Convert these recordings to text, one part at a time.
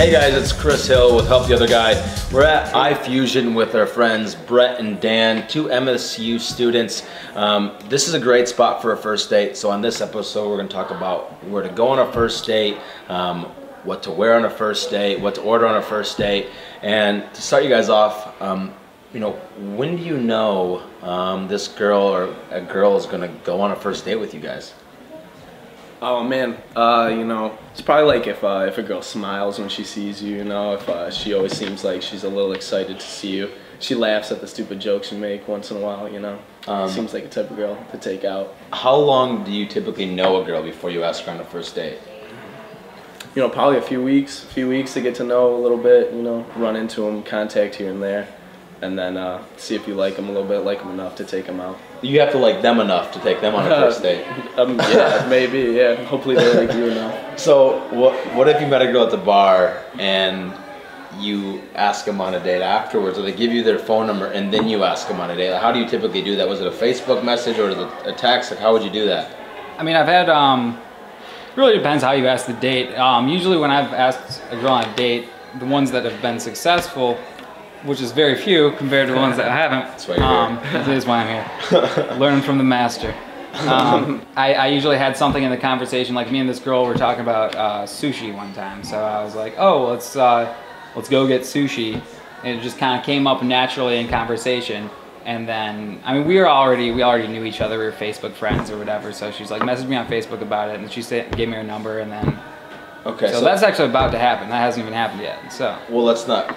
Hey guys, it's Chris Hill with Help the Other Guy. We're at iFusion with our friends Brett and Dan, two MSU students. This is a great spot for a first date. So on this episode, we're going to talk about where to go on a first date, what to wear on a first date, what to order on a first date. And to start you guys off, when do you know this girl or a girl is going to go on a first date with you guys? Oh man, it's probably like if a girl smiles when she sees you, if she always seems like she's a little excited to see you. She laughs at the stupid jokes you make once in a while, Seems like a type of girl to take out. How long do you typically know a girl before you ask her on a first date? Probably a few weeks to get to know a little bit, run into them, contact here and there, and then see if you like them a little bit, like them enough to take them out. You have to like them enough to take them on a first date. Yeah, maybe, yeah. Hopefully they like you enough. So what if you met a girl at the bar and you ask them on a date afterwards, or they give you their phone number and then you ask them on a date? Like, how do you typically do that? Was it a Facebook message or a text? Like, how would you do that? I mean, I've had, really depends how you ask the date. Usually when I've asked a girl on a date, the ones that have been successful, which is very few compared to the ones that I haven't. That's why you're here. That is why I'm here. Learning from the master. I usually had something in the conversation, like me and this girl were talking about sushi one time. So I was like, oh, let's go get sushi. And it just kind of came up naturally in conversation. And then, I mean, we already knew each other. We were Facebook friends or whatever. So she's like, messaged me on Facebook about it, and she gave me her number, and then. Okay. So that's actually about to happen. That hasn't even happened yet. So. Well, let's not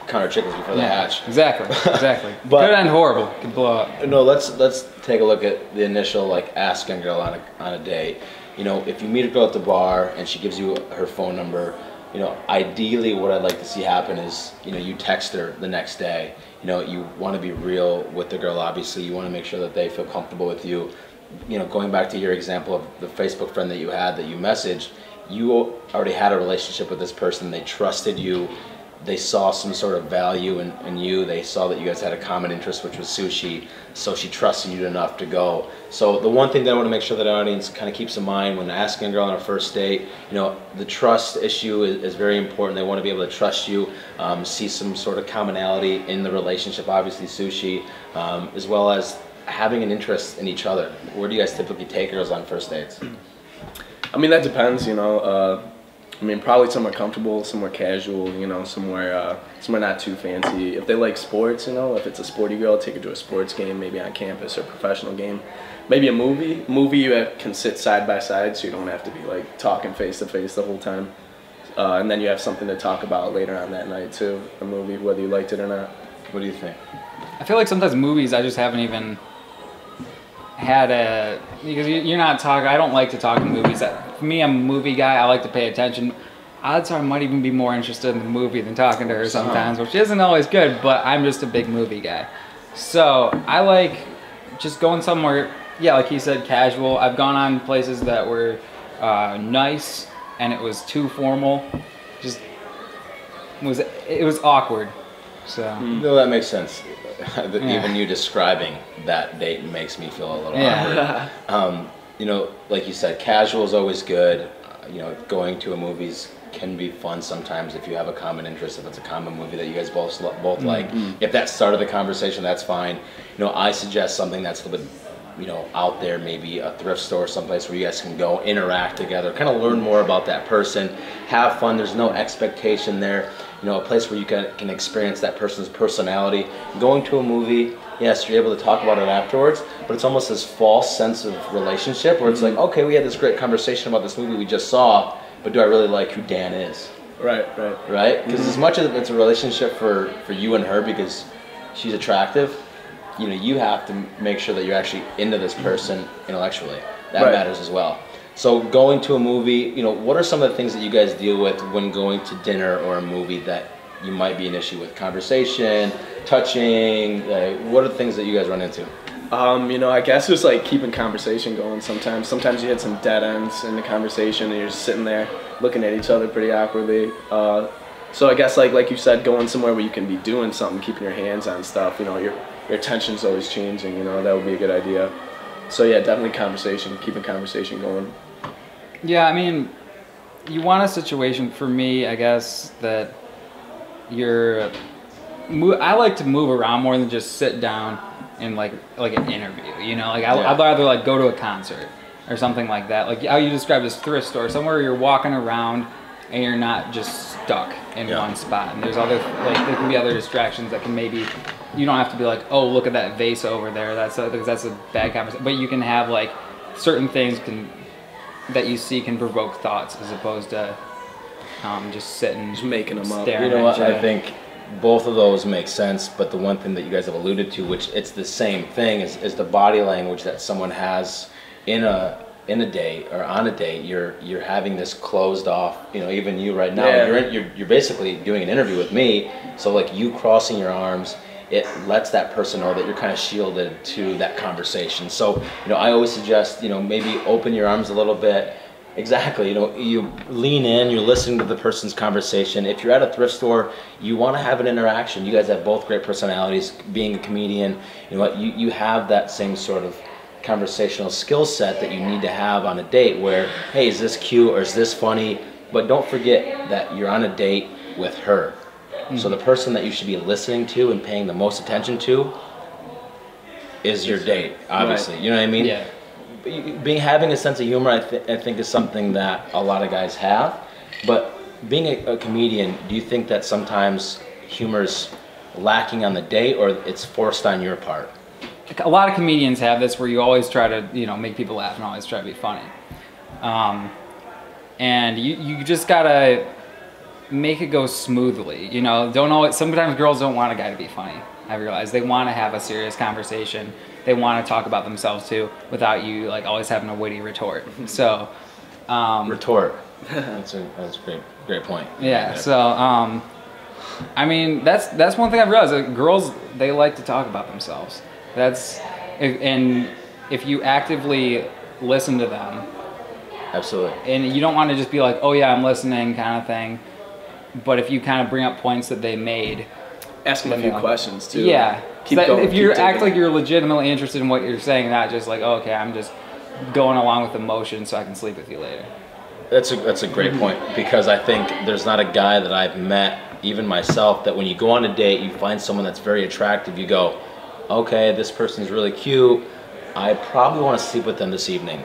count our chickens before they hatch. Exactly. But, could end horrible. Could blow up. No, let's take a look at the initial asking a girl on a date. If you meet a girl at the bar and she gives you her phone number, ideally what I'd like to see happen is you text her the next day. You want to be real with the girl. Obviously, you want to make sure that they feel comfortable with you. Going back to your example of the Facebook friend that you had that you messaged, you already had a relationship with this person. They trusted you. They saw some sort of value in you. They saw that you guys had a common interest, which was sushi. So she trusted you enough to go. So the one thing that I want to make sure that our audience kind of keeps in mind when asking a girl on a first date, the trust issue is very important. They want to be able to trust you, see some sort of commonality in the relationship, obviously sushi, as well as having an interest in each other. Where do you guys typically take girls on first dates? I mean, that depends, probably somewhere comfortable, somewhere casual, somewhere not too fancy. If they like sports, if it's a sporty girl, take her to a sports game, maybe on campus or a professional game. Maybe a movie. You can sit side by side, so you don't have to be talking face to face the whole time. And then you have something to talk about later on that night too, a movie, whether you liked it or not. What do you think? I feel like sometimes movies I just haven't even had because you're not talking. I don't like to talk in movies. For me, I'm a movie guy. I like to pay attention. Odds are I might even be more interested in the movie than talking to her sometimes, which isn't always good, but I'm just a big movie guy. So I like just going somewhere, like he said, casual. I've gone on places that were nice and it was too formal. It was awkward. So no, that makes sense. Even you describing that date makes me feel a little awkward. Like you said, casual is always good. Going to a movies can be fun sometimes if you have a common interest, if it's a common movie that you guys both like. If that started the conversation, that's fine. I suggest something that's a little bit out there, maybe a thrift store, someplace where you guys can go interact together, kind of learn more about that person, have fun. There's no expectation there. A place where you can experience that person's personality. Going to a movie, yes, you're able to talk about it afterwards, but it's almost this false sense of relationship where it's like, okay, we had this great conversation about this movie we just saw, but do I really like who Dan is? Right? Because as much as it's a relationship for you and her because she's attractive, you have to make sure that you're actually into this person intellectually. That matters as well. So going to a movie, what are some of the things that you guys deal with when going to dinner or a movie that you might be an issue with? Conversation, touching, what are the things that you guys run into? I guess it's keeping conversation going sometimes. Sometimes you hit some dead ends in the conversation and you're just sitting there looking at each other pretty awkwardly. So I guess like you said, going somewhere where you can be doing something, keeping your hands on stuff, your attention's always changing, that would be a good idea. So yeah, definitely conversation, keeping conversation going. Yeah, I mean, you want a situation, for me, I guess, that I like to move around more than just sit down in like an interview, you know? Like I'd rather like go to a concert or something like that. Like how you described this thrift store, somewhere you're walking around and you're not just stuck in one spot. And there's other, like there can be other distractions that can maybe, you don't have to be like, oh, look at that vase over there. That's a bad conversation. But you can have like certain things that you see can provoke thoughts as opposed to just sitting, just making them up. You know what? I think both of those make sense, but the one thing that you guys have alluded to, which it's the same thing, is the body language that someone has in a date or on a date. You're having this closed off. You know, even you right now, you're basically doing an interview with me. So like you crossing your arms, it lets that person know that you're kind of shielded to that conversation. So you know, I always suggest, you know, maybe open your arms a little bit. Exactly, you know, you lean in, you're listening to the person's conversation. If you're at a thrift store, you want to have an interaction. You guys have both great personalities. Being a comedian, you know what, you have that same sort of conversational skill set that you need to have on a date where, hey, is this cute or is this funny? But don't forget that you're on a date with her. Mm-hmm. So the person that you should be listening to and paying the most attention to is your date, obviously. Right. You know what I mean? Yeah. Having a sense of humor, I think is something that a lot of guys have. But being a comedian, do you think that sometimes humor's lacking on the date, or it's forced on your part? A lot of comedians have this, where you always try to, you know, make people laugh and always try to be funny. And you just gotta make it go smoothly. You know, sometimes girls don't want a guy to be funny. I realize they want to have a serious conversation. They want to talk about themselves too, without you like always having a witty retort. So, retort. That's a great point. Yeah. So, I mean, that's one thing I've realized. Like, girls, they like to talk about themselves. And if you actively listen to them. Absolutely. And you don't want to just be like, oh yeah, I'm listening, kind of thing. But if you kind of bring up points that they made. Asking a few questions too. Yeah. If you act like you're legitimately interested in what you're saying, not just like, oh, okay, I'm just going along with emotion so I can sleep with you later. That's a great point, because I think there's not a guy that I've met, even myself, that when you go on a date, you find someone that's very attractive, you go, okay, this person's really cute, I probably want to sleep with them this evening.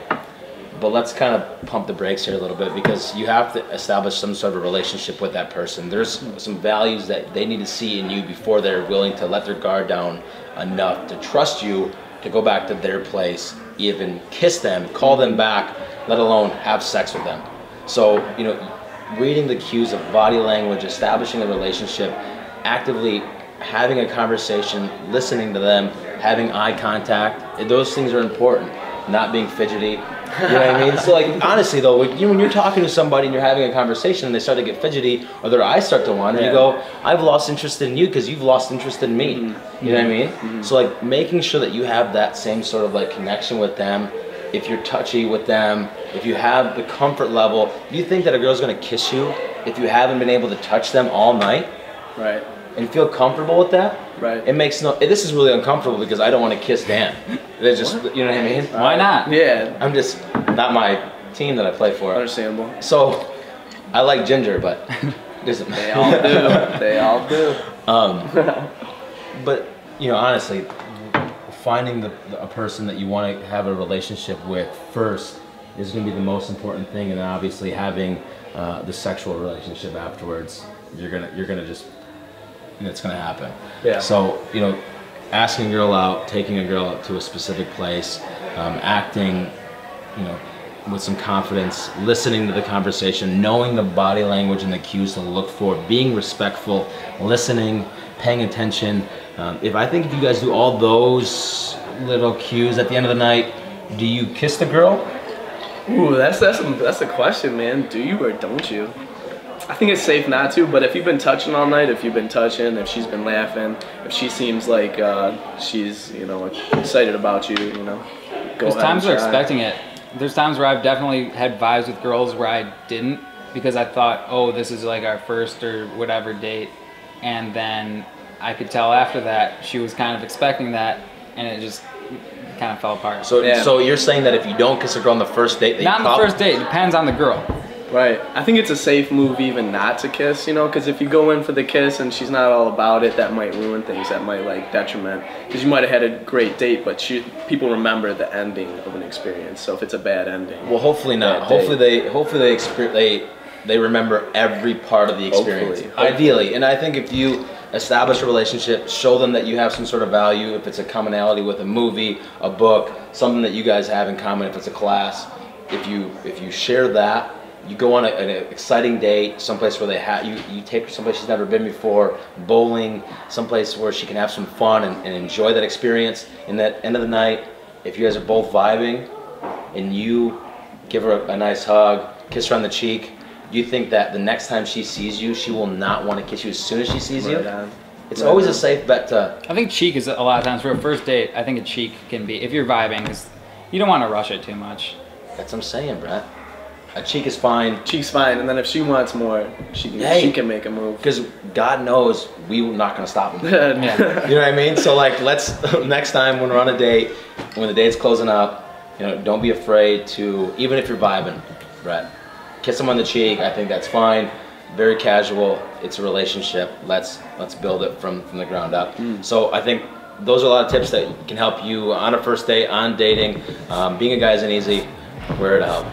But let's kind of pump the brakes here a little bit, because you have to establish some sort of relationship with that person. There's some values that they need to see in you before they're willing to let their guard down enough to trust you to go back to their place, even kiss them, call them back, let alone have sex with them. So, you know, reading the cues of body language, establishing a relationship, actively having a conversation, listening to them, having eye contact, those things are important. Not being fidgety. You know what I mean? So like, honestly though, when you're talking to somebody and you're having a conversation and they start to get fidgety or their eyes start to wander, you go, I've lost interest in you because you've lost interest in me. Mm-hmm. You know what I mean? Mm-hmm. So like, making sure that you have that same sort of like connection with them, if you're touchy with them, if you have the comfort level. Do you think that a girl's gonna kiss you if you haven't been able to touch them all night? Right. And feel comfortable with that? Right. It makes this is really uncomfortable because I don't want to kiss Dan. It's just, you know what I mean? Why not? Yeah. I'm just not my team that I play for. Understandable. So, I like Ginger, but doesn't matter. They all do. They all do. But you know, honestly, finding a person that you want to have a relationship with first is going to be the most important thing, and then obviously having the sexual relationship afterwards. You're gonna just. And it's going to happen. Yeah. So, you know, asking a girl out, taking a girl out to a specific place, acting, you know, with some confidence, listening to the conversation, knowing the body language and the cues to look for, being respectful, listening, paying attention. If you guys do all those little cues at the end of the night, do you kiss the girl? Ooh, that's a question, man. Do you or don't you? I think it's safe not to, but if you've been touching all night, if you've been touching, if she's been laughing, if she seems like she's, you know, excited about you, you know, go ahead. There's times we're expecting it. There's times where I've definitely had vibes with girls where I didn't, because I thought, oh, this is like our first or whatever date, and then I could tell after that she was kind of expecting that, and it just kind of fell apart. So you're saying that if you don't kiss a girl on the first date, not on the first date, it depends on the girl. Right. I think it's a safe move even not to kiss, you know, because if you go in for the kiss and she's not all about it, that might ruin things. That might like detriment. Because you might have had a great date, but people remember the ending of an experience. So if it's a bad ending, well, hopefully not. Hopefully they remember every part of the experience. Hopefully. Ideally, and I think if you establish a relationship, show them that you have some sort of value. If it's a commonality with a movie, a book, something that you guys have in common. If it's a class, if you share that. You go on an exciting date, someplace where you take her someplace she's never been before, bowling, someplace where she can have some fun and enjoy that experience. And at the end of the night, if you guys are both vibing and you give her a nice hug, kiss her on the cheek, you think that the next time she sees you, she will not want to kiss you as soon as she sees you? It's always a safe bet to... I think cheek is a lot of times for a first date, I think a cheek can be, if you're vibing, because you don't want to rush it too much. That's what I'm saying, Brett. A cheek is fine. Cheek's fine, and then if she wants more, she can make a move. Because God knows we're not going to stop him. Yeah. You know what I mean? So like, let's next time when we're on a date, when the date's closing up, you know, don't be afraid to, even if you're vibing, Brett, kiss them on the cheek. I think that's fine. Very casual. It's a relationship. Let's build it from the ground up. So I think those are a lot of tips that can help you on a first date, on dating. Being a guy isn't easy. We're here to help.